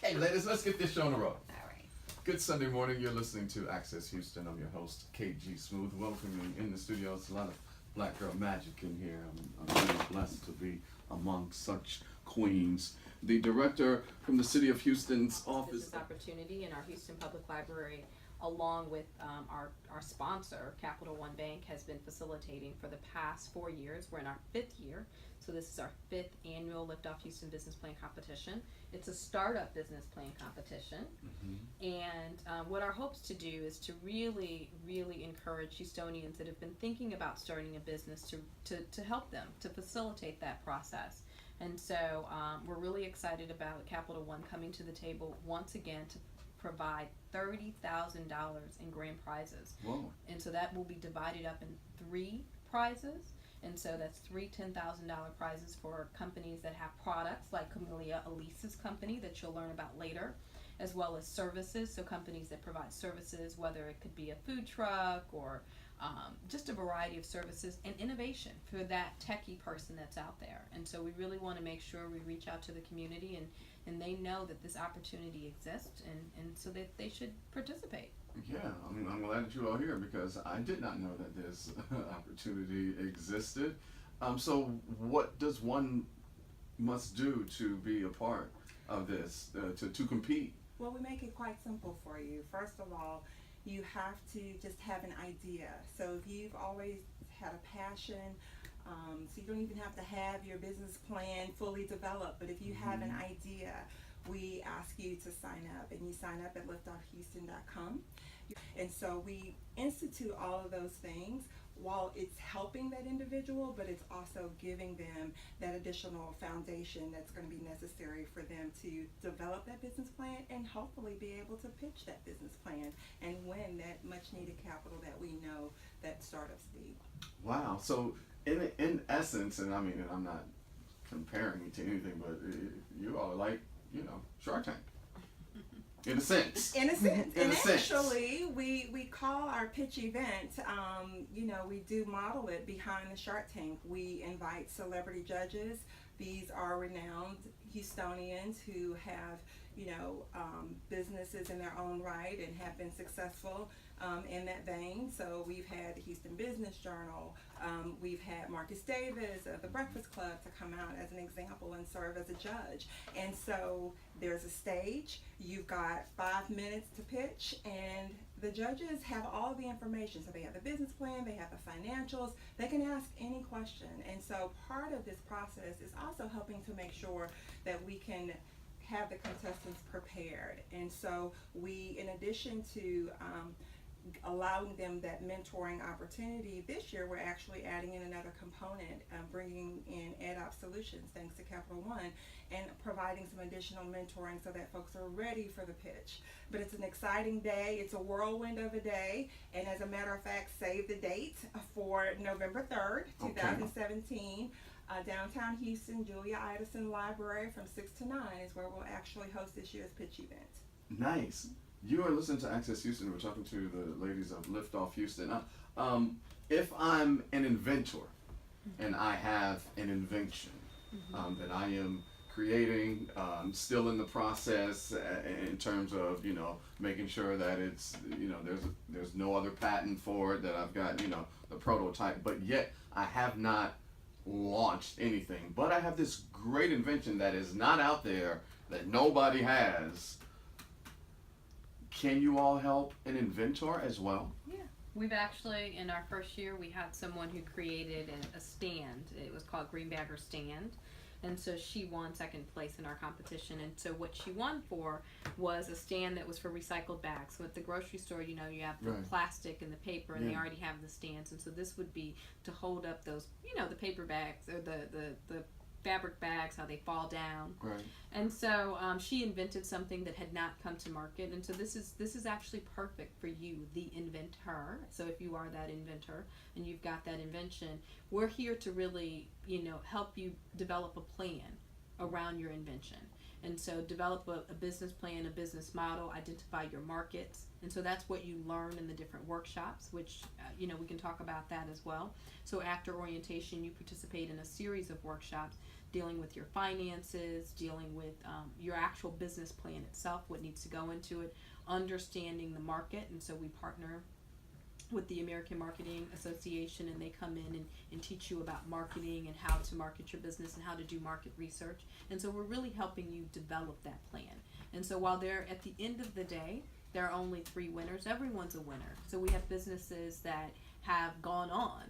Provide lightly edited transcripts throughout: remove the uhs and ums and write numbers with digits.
Okay, ladies, let's get this show on the road. All right. Good Sunday morning. You're listening to Access Houston. I'm your host, KG Smooth. Welcoming in the studio. It's a lot of black girl magic in here. I'm really blessed to be among such queens. The director from the City of Houston's office. Business opportunity in our Houston Public Library, along with our sponsor, Capital One Bank, has been facilitating for the past 4 years. We're in our 5th year, so this is our 5th annual Lift Off Houston Business Plan Competition. It's a startup business plan competition, and what our hopes to do is to really encourage Houstonians that have been thinking about starting a business to help them, to facilitate that process. And so we're really excited about Capital One coming to the table once again to provide $30,000 in grand prizes. Whoa. And so that will be divided up in 3 prizes. And so that's 3 $10,000 prizes for companies that have products like Camellia Alise's company that you'll learn about later, as well as services, so companies that provide services, whether it could be a food truck or just a variety of services, and innovation for that techie person that's out there. And so we really want to make sure we reach out to the community and they know that this opportunity exists and so that they should participate. Yeah, I mean, I'm glad that you are here because I did not know that this opportunity existed. So what does one must do to be a part of this, to compete? Well, we make it quite simple for you. First of all, you have to just have an idea. So if you've always had a passion, so you don't even have to have your business plan fully developed, but if you have an idea, we ask you to sign up, and you sign up at liftoffhouston.com. And so we institute all of those things while it's helping that individual, but it's also giving them that additional foundation that's going to be necessary for them to develop that business plan and hopefully be able to pitch that business plan and win that much needed capital that we know that startups need. Wow. So in essence, and I mean, I'm not comparing it to anything, but you are like, Shark Tank. In a sense. In a sense. In And a sense. actually, we call our pitch event, we do model it behind the Shark Tank. We invite celebrity judges. These are renowned Houstonians who have, businesses in their own right and have been successful in that vein. So we've had the Houston Business Journal. We've had Marcus Davis of the Breakfast Club to come out as an example and serve as a judge. And so there's a stage. You've got 5 minutes to pitch, and the judges have all the information. So they have the business plan, they have the financials, they can ask any question. And so part of this process is also helping to make sure that we can have the contestants prepared. And so we, in addition to allowing them that mentoring opportunity, this year we're actually adding in another component, bringing in EdOps Solutions, thanks to Capital One, and providing some additional mentoring so that folks are ready for the pitch. But it's an exciting day. It's a whirlwind of a day. And as a matter of fact, save the date for November 3rd, 2017. Downtown Houston, Julia Idison Library from 6 to 9 is where we'll actually host this year's pitch event. Nice. You are listening to Access Houston. We're talking to the ladies of Lift Off Houston. If I'm an inventor and I have an invention that I am creating, still in the process in terms of making sure that it's there's no other patent for it, that I've got the prototype, but yet I have not launched anything, but I have this great invention that is not out there, that nobody has. Can you all help an inventor as well? Yeah. We've actually, in our first year, we had someone who created a stand. It was called Greenbagger Stand. And so she won second place in our competition. And so what she won for was a stand that was for recycled bags. So at the grocery store, you have the plastic and the paper, and they already have the stands. And so this would be to hold up those, the paper bags or the fabric bags, how they fall down. Right. And so she invented something that had not come to market. And so this is actually perfect for you, the inventor. So if you are that inventor and you've got that invention, we're here to really, help you develop a plan around your invention. And so develop a business plan, a business model, identify your markets. And so that's what you learn in the different workshops, which, we can talk about that as well. So after orientation, you participate in a series of workshops dealing with your finances, dealing with your actual business plan itself, what needs to go into it, understanding the market. And so we partner with the American Marketing Association, and they come in and teach you about marketing and how to market your business and how to do market research. And so we're really helping you develop that plan. And so while they're at the end of the day, there are only 3 winners. Everyone's a winner. So we have businesses that have gone on,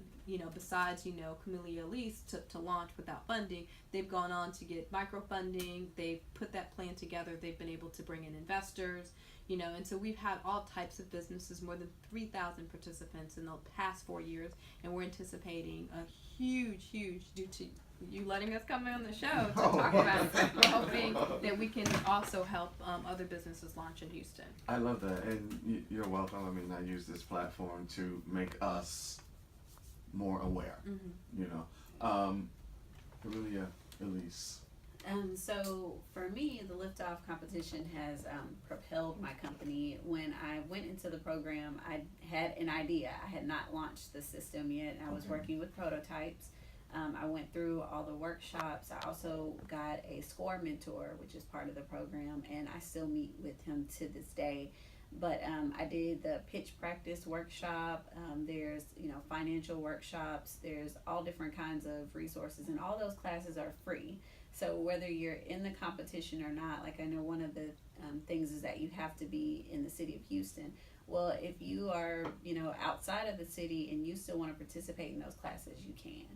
besides, Camellia Alise to launch without funding. They've gone on to get microfunding. They've put that plan together. They've been able to bring in investors, and so we've had all types of businesses, more than 3,000 participants in the past 4 years, and we're anticipating a huge, due to you letting us come on the show to talk about it. We're hoping that we can also help other businesses launch in Houston. I love that, and you're welcome. I mean, I use this platform to make us more aware. Camellia Alise. So for me, the liftoff competition has propelled my company. When I went into the program, I had an idea. I had not launched the system yet. I was working with prototypes. I went through all the workshops. I also got a SCORE mentor, which is part of the program, and I still meet with him to this day. But I did the pitch practice workshop. There's financial workshops. There's all different kinds of resources, and all those classes are free. So whether you're in the competition or not, like I know one of the things is that you have to be in the city of Houston. Well, if you are outside of the city and you still want to participate in those classes, you can.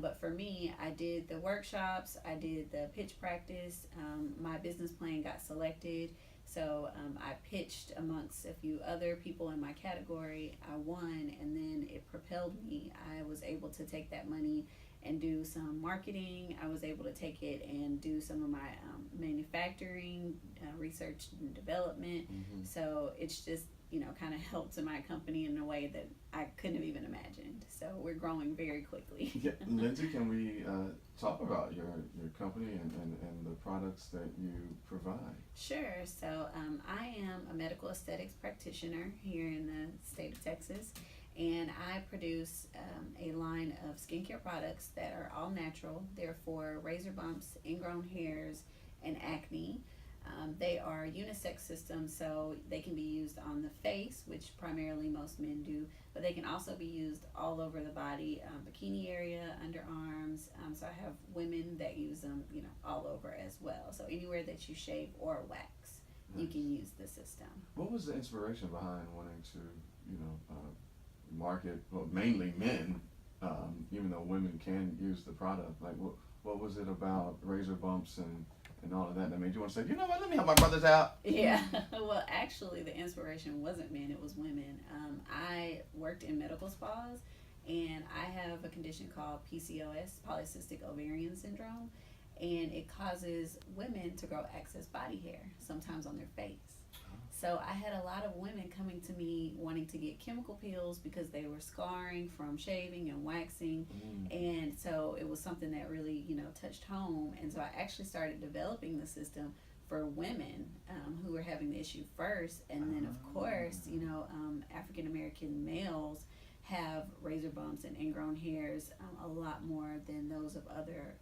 But for me, I did the workshops, I did the pitch practice, my business plan got selected, so I pitched amongst a few other people in my category, I won, and then it propelled me. I was able to take that money and do some marketing. I was able to take it and do some of my manufacturing, research and development, so it's just kind of helped to my company in a way that I couldn't have even imagined. So we're growing very quickly. Yeah, Lindsay, can we talk about your company and the products that you provide? Sure. So I am a medical aesthetics practitioner here in the state of Texas, and I produce a line of skincare products that are all natural. They're for razor bumps, ingrown hairs, and acne. They are unisex systems, so they can be used on the face, which primarily most men do, but they can also be used all over the body, bikini area, underarms. So I have women that use them, all over as well. So anywhere that you shave or wax, you can use the system. What was the inspiration behind wanting to, market, well, mainly men, even though women can use the product? Like, what was it about razor bumps and all of that made you want to say, you know what, let me help my brothers out? Yeah, well, actually, the inspiration wasn't men, it was women. I worked in medical spas, and I have a condition called PCOS, polycystic ovarian syndrome, and it causes women to grow excess body hair, sometimes on their face. So I had a lot of women coming to me wanting to get chemical peels because they were scarring from shaving and waxing. And so it was something that really, touched home. And so I actually started developing the system for women who were having the issue first. And then, of course, African American males have razor bumps and ingrown hairs a lot more than those of other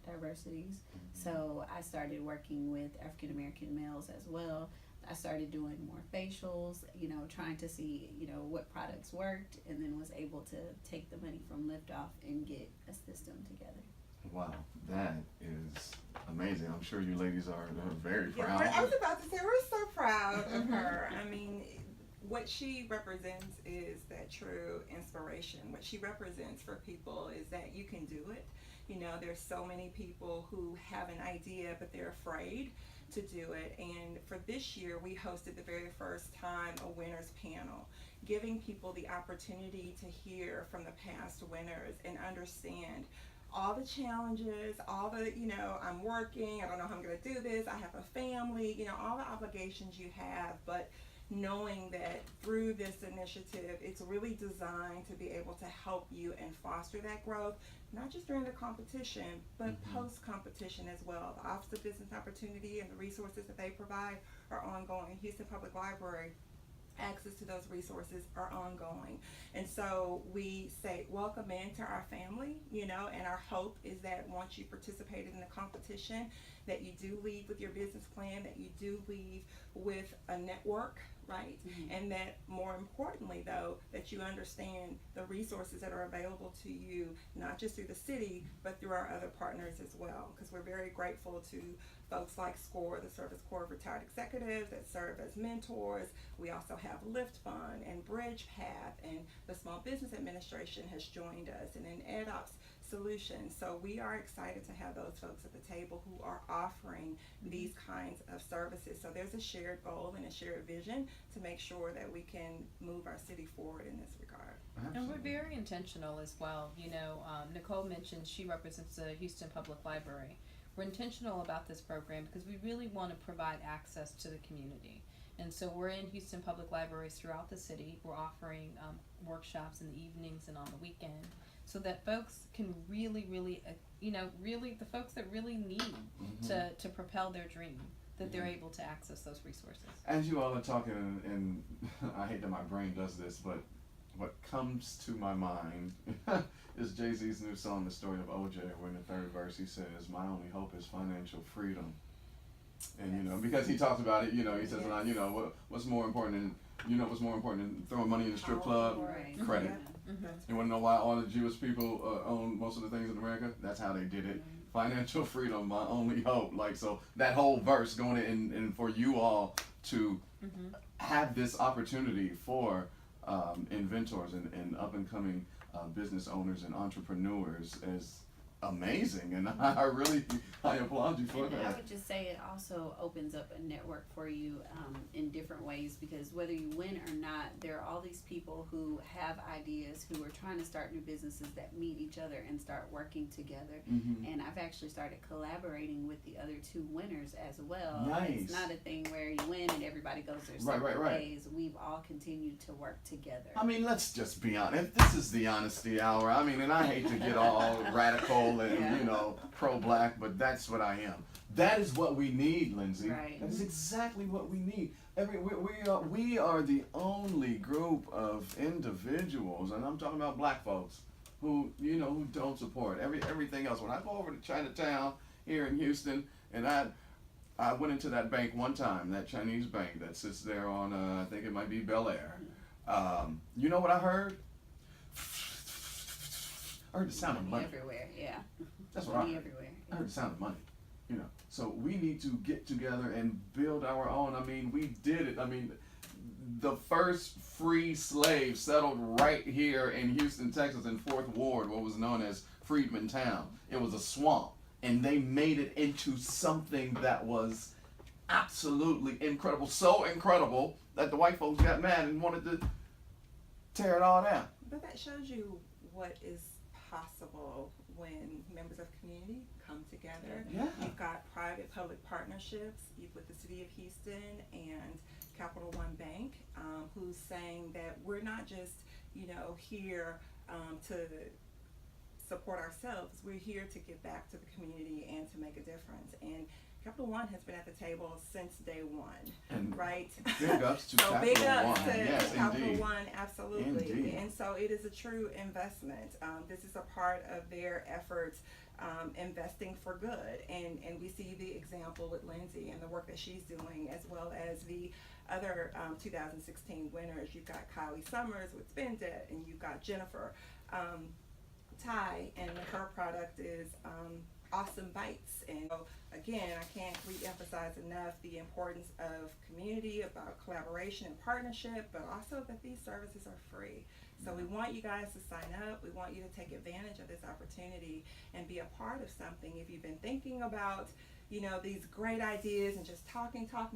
diversities. So I started working with African American males as well. I started doing more facials, trying to see, what products worked, and then was able to take the money from Liftoff and get a system together. Wow, that is amazing. I'm sure you ladies are very proud. Yeah, I was about to say, we're so proud of her. I mean, what she represents is that true inspiration. What she represents for people is that you can do it. There's so many people who have an idea, but they're afraid to do it. And for this year, we hosted the very first time a winners panel, giving people the opportunity to hear from the past winners and understand all the challenges, all the, I'm working, I don't know how I'm going to do this, I have a family, all the obligations you have, but knowing that through this initiative, it's really designed to be able to help you and foster that growth, not just during the competition, but post-competition as well. The Office of Business Opportunity and the resources that they provide are ongoing. Houston Public Library, access to those resources are ongoing. And so we say welcome into our family, you know, and our hope is that once you participated in the competition, that you do leave with your business plan, that you do leave with a network, right? And that more importantly though, that you understand the resources that are available to you, not just through the city, but through our other partners as well. Because we're very grateful to folks like SCORE, the Service Corps of Retired Executives, that serve as mentors. We also have Lift Fund and Bridge Path, and the Small Business Administration has joined us, and then EdOps Solutions. So we are excited to have those folks at the table who are offering these kinds of services. So there's a shared goal and a shared vision to make sure that we can move our city forward in this regard. Absolutely. And we're very intentional as well. You know, Nicole mentioned she represents the Houston Public Library. We're intentional about this program because we really want to provide access to the community. And so we're in Houston Public Libraries throughout the city. We're offering workshops in the evenings and on the weekend so that folks can really, really the folks that really need to propel their dream, that they're able to access those resources. As you all are talking, and I hate that my brain does this, but what comes to my mind is Jay-Z's new song, The Story of OJ, where in the third verse he says, "My only hope is financial freedom." And you know, because he talks about it, you know, he says, you know, what's more important than throwing money in the strip club? Right. Credit. You want to know why all the Jewish people own most of the things in America? That's how they did it. Financial freedom, my only hope. Like, so that whole verse going in, and for you all to have this opportunity for inventors and up and coming business owners and entrepreneurs is amazing, and I applaud you for And that. I would just say it also opens up a network for you in different ways, because whether you win or not, there are all these people who have ideas, who are trying to start new businesses that meet each other and start working together. And I've actually started collaborating with the other two winners as well. Nice. It's not a thing where you win and everybody goes their separate ways. We've all continued to work together. I mean, let's just be honest. This is the honesty hour. I mean, and I hate to get all radical and you know, pro-black, but that's what I am. That is what we need, Lindsay. Right. That is exactly what we need. We are the only group of individuals, and I'm talking about black folks, who who don't support everything else. When I go over to Chinatown here in Houston, and I went into that bank one time, that Chinese bank that sits there on I think it might be Bel Air. You know what I heard? I heard the sound of money. Everywhere, yeah. That's what I heard. Everywhere. I heard the sound of money. You know, so we need to get together and build our own. I mean, we did it. I mean, the first free slave settled right here in Houston, Texas, in 4th Ward, what was known as Freedman Town. It was a swamp, and they made it into something that was absolutely incredible. So incredible that the white folks got mad and wanted to tear it all down. But that shows you what is possible when members of community come together. Yeah. You've got private-public partnerships with the City of Houston and Capital One Bank, who's saying that we're not just, here to support ourselves. We're here to give back to the community and to make a difference. And Capital One has been at the table since day one, And right? big ups to So Capital big ups One. to Yes, Capital indeed. One, absolutely. Indeed. And so it is a true investment. This is a part of their efforts, investing for good. And we see the example with Lindsay and the work that she's doing, as well as the other 2016 winners. You've got Kylie Summers with Spend It, and you've got Jennifer Ty, and her product is Awesome Bites. And so, again, I can't re-emphasize enough the importance of community, about collaboration and partnership, but also that these services are free. So we want you guys to sign up. We want you to take advantage of this opportunity and be a part of something. If you've been thinking about, these great ideas and just talking, now's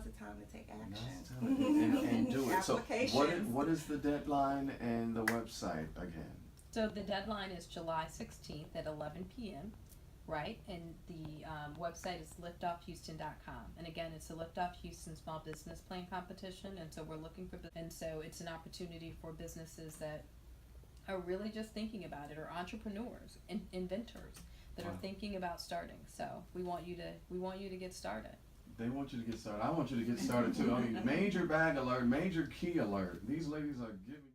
the time to take action. And do it. So Applications. what is the deadline and the website again? So the deadline is July 16th at 11 p.m. right? And the website is liftoffhouston.com. And again, it's a Liftoff Houston Small Business Plan Competition, and so we're looking for, and so it's an opportunity for businesses that are really just thinking about it, or entrepreneurs, inventors that are thinking about starting. So we want you to get started. They want you to get started. I want you to get started too. I mean, major bag alert, major key alert. These ladies are giving